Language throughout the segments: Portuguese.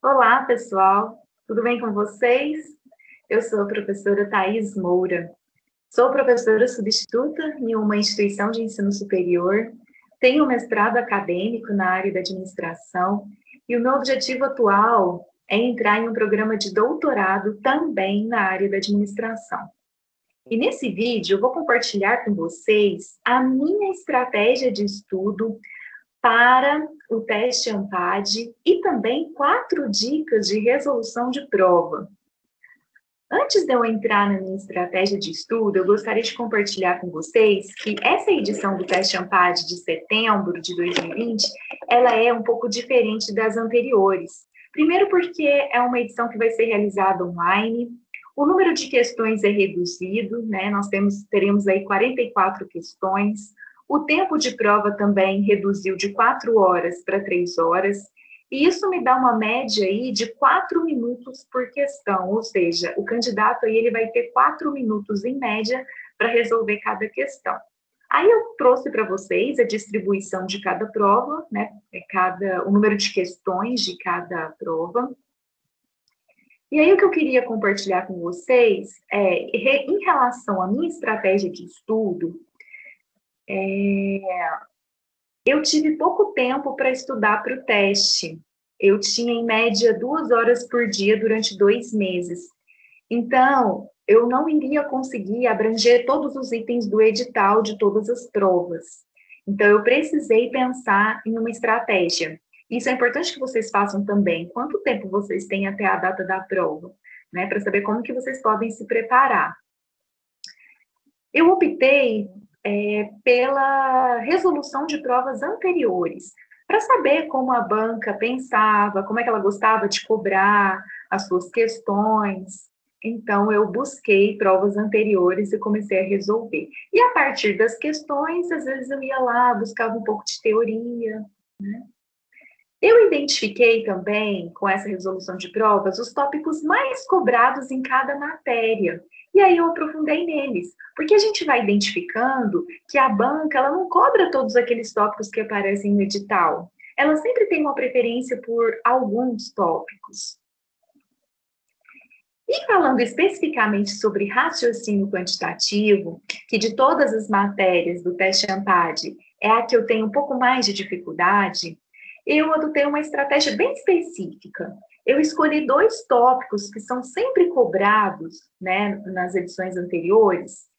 Olá, pessoal. Tudo bem com vocês? Eu sou a professora Thaís Moura. Sou professora substituta em uma instituição de ensino superior, tenho um mestrado acadêmico na área da administração e o meu objetivo atual é entrar em um programa de doutorado também na área da administração. E nesse vídeo eu vou compartilhar com vocês a minha estratégia de estudo para o teste ANPAD e também 4 dicas de resolução de prova. Antes de eu entrar na minha estratégia de estudo, eu gostaria de compartilhar com vocês que essa edição do teste ANPAD de setembro de 2020, ela é um pouco diferente das anteriores. Primeiro porque é uma edição que vai ser realizada online, o número de questões é reduzido, né? Nós teremos aí 44 questões, o tempo de prova também reduziu de 4 horas para 3 horas, e isso me dá uma média aí de 4 minutos por questão, ou seja, o candidato aí ele vai ter 4 minutos em média para resolver cada questão. Aí eu trouxe para vocês a distribuição de cada prova, né? O número de questões de cada prova. E aí o que eu queria compartilhar com vocês em relação à minha estratégia de estudo, eu tive pouco tempo para estudar para o teste. Eu tinha, em média, 2 horas por dia durante 2 meses. Então, eu não iria conseguir abranger todos os itens do edital de todas as provas. Então, eu precisei pensar em uma estratégia. Isso é importante que vocês façam também. Quanto tempo vocês têm até a data da prova, né? Para saber como que vocês podem se preparar. Eu optei pela resolução de provas anteriores, para saber como a banca pensava, como é que ela gostava de cobrar as suas questões. Então, eu busquei provas anteriores e comecei a resolver. E a partir das questões, às vezes eu ia lá, buscava um pouco de teoria, né? Eu identifiquei também, com essa resolução de provas, os tópicos mais cobrados em cada matéria. E aí eu aprofundei neles, porque a gente vai identificando que a banca ela não cobra todos aqueles tópicos que aparecem no edital. Ela sempre tem uma preferência por alguns tópicos. E falando especificamente sobre raciocínio quantitativo, que de todas as matérias do teste ANPAD é a que eu tenho um pouco mais de dificuldade, eu adotei uma estratégia bem específica. Eu escolhi 2 tópicos que são sempre cobrados, né, nas edições anteriores.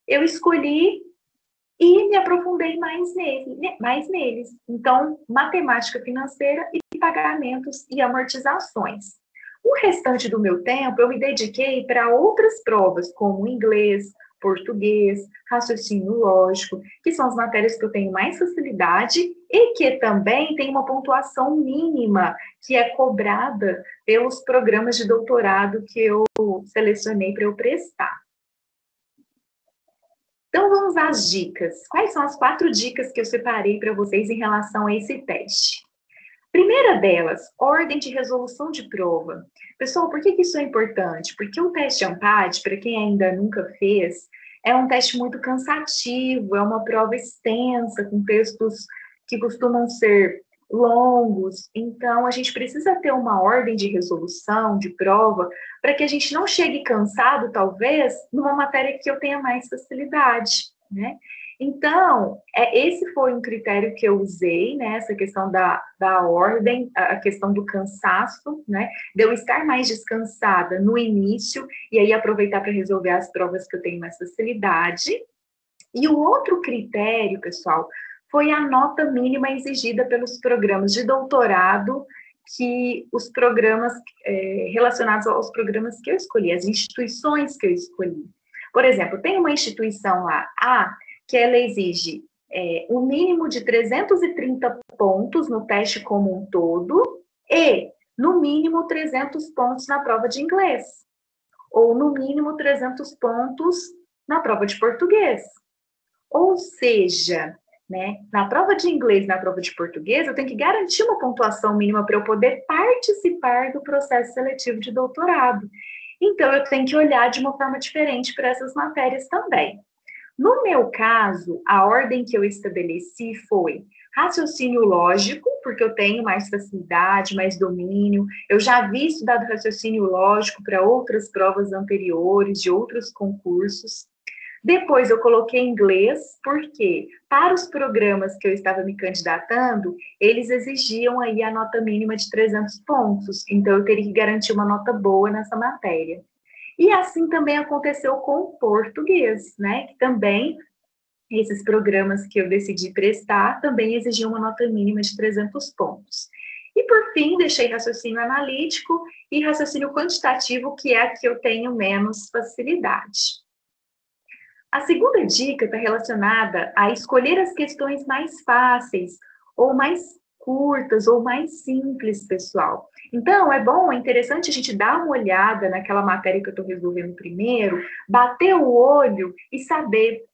Eu escolhi e me aprofundei mais neles. Então, matemática financeira e pagamentos e amortizações. O restante do meu tempo eu me dediquei para outras provas, como inglês, português, raciocínio lógico, que são as matérias que eu tenho mais facilidade e que também tem uma pontuação mínima que é cobrada pelos programas de doutorado que eu selecionei para eu prestar. Então, vamos às dicas. Quais são as 4 dicas que eu separei para vocês em relação a esse teste? Primeira delas, ordem de resolução de prova. Pessoal, por que isso é importante? Porque o teste ANPAD, para quem ainda nunca fez, é um teste muito cansativo, é uma prova extensa, com textos que costumam ser longos. Então, a gente precisa ter uma ordem de resolução de prova para que a gente não chegue cansado, talvez, numa matéria que eu tenha mais facilidade, né? Então, esse foi um critério que eu usei, né? Essa questão da ordem, a questão do cansaço, né? De eu estar mais descansada no início e aí aproveitar para resolver as provas que eu tenho mais facilidade. E o outro critério, pessoal, foi a nota mínima exigida pelos programas de doutorado, que os programas relacionados aos programas que eu escolhi, as instituições que eu escolhi. Por exemplo, tem uma instituição lá, que ela exige um mínimo de 330 pontos no teste como um todo e, no mínimo, 300 pontos na prova de inglês, ou, no mínimo, 300 pontos na prova de português. Ou seja, né, na prova de inglês e na prova de português, eu tenho que garantir uma pontuação mínima para eu poder participar do processo seletivo de doutorado. Então, eu tenho que olhar de uma forma diferente para essas matérias também. No meu caso, a ordem que eu estabeleci foi raciocínio lógico, porque eu tenho mais facilidade, mais domínio. Eu já havia estudado raciocínio lógico para outras provas anteriores, de outros concursos. Depois eu coloquei inglês, porque para os programas que eu estava me candidatando, eles exigiam aí a nota mínima de 300 pontos, então eu teria que garantir uma nota boa nessa matéria. E assim também aconteceu com o português, né? Que também esses programas que eu decidi prestar também exigiam uma nota mínima de 300 pontos. E por fim, deixei raciocínio analítico e raciocínio quantitativo, que é a que eu tenho menos facilidade. A segunda dica está relacionada a escolher as questões mais fáceis, ou mais curtas, ou mais simples, pessoal. Então, é interessante a gente dar uma olhada naquela matéria que eu estou resolvendo primeiro, bater o olho e saber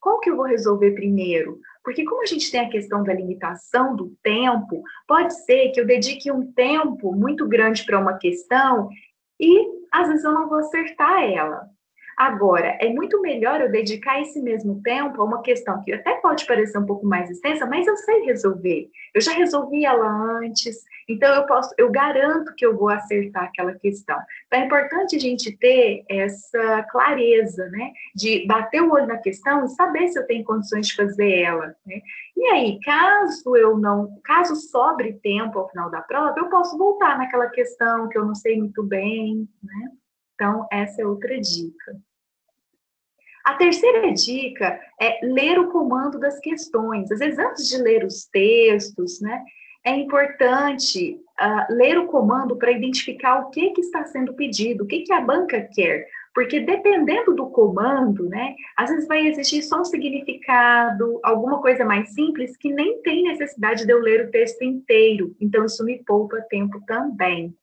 qual que eu vou resolver primeiro. Porque como a gente tem a questão da limitação do tempo, pode ser que eu dedique um tempo muito grande para uma questão e às vezes eu não vou acertar ela. Agora, é muito melhor eu dedicar esse mesmo tempo a uma questão que até pode parecer um pouco mais extensa, mas eu sei resolver. Eu já resolvi ela antes, então eu garanto que eu vou acertar aquela questão. Então é importante a gente ter essa clareza, né, de bater o olho na questão e saber se eu tenho condições de fazer ela, né? E aí, caso sobre tempo ao final da prova, eu posso voltar naquela questão que eu não sei muito bem, né? Então, essa é outra dica. A terceira dica é ler o comando das questões. Às vezes, antes de ler os textos, né, é importante ler o comando para identificar o que está sendo pedido, o que a banca quer. Porque dependendo do comando, né, às vezes vai existir só um significado, alguma coisa mais simples que nem tem necessidade de eu ler o texto inteiro. Então, isso me poupa tempo também.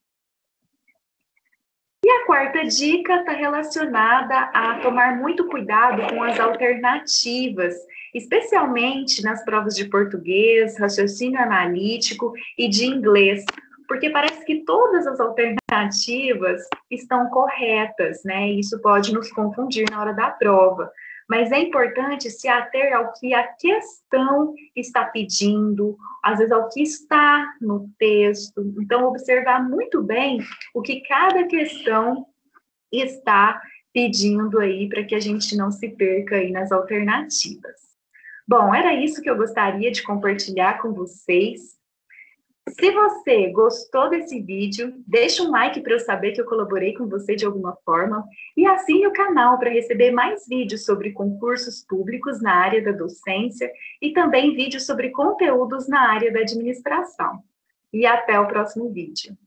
E a quarta dica está relacionada a tomar muito cuidado com as alternativas, especialmente nas provas de português, raciocínio analítico e de inglês, porque parece que todas as alternativas estão corretas, né? E isso pode nos confundir na hora da prova. Mas é importante se ater ao que a questão está pedindo, às vezes ao que está no texto. Então, observar muito bem o que cada questão está pedindo aí para que a gente não se perca aí nas alternativas. Bom, era isso que eu gostaria de compartilhar com vocês. Se você gostou desse vídeo, deixa um like para eu saber que eu colaborei com você de alguma forma e assine o canal para receber mais vídeos sobre concursos públicos na área da docência e também vídeos sobre conteúdos na área da administração. E até o próximo vídeo.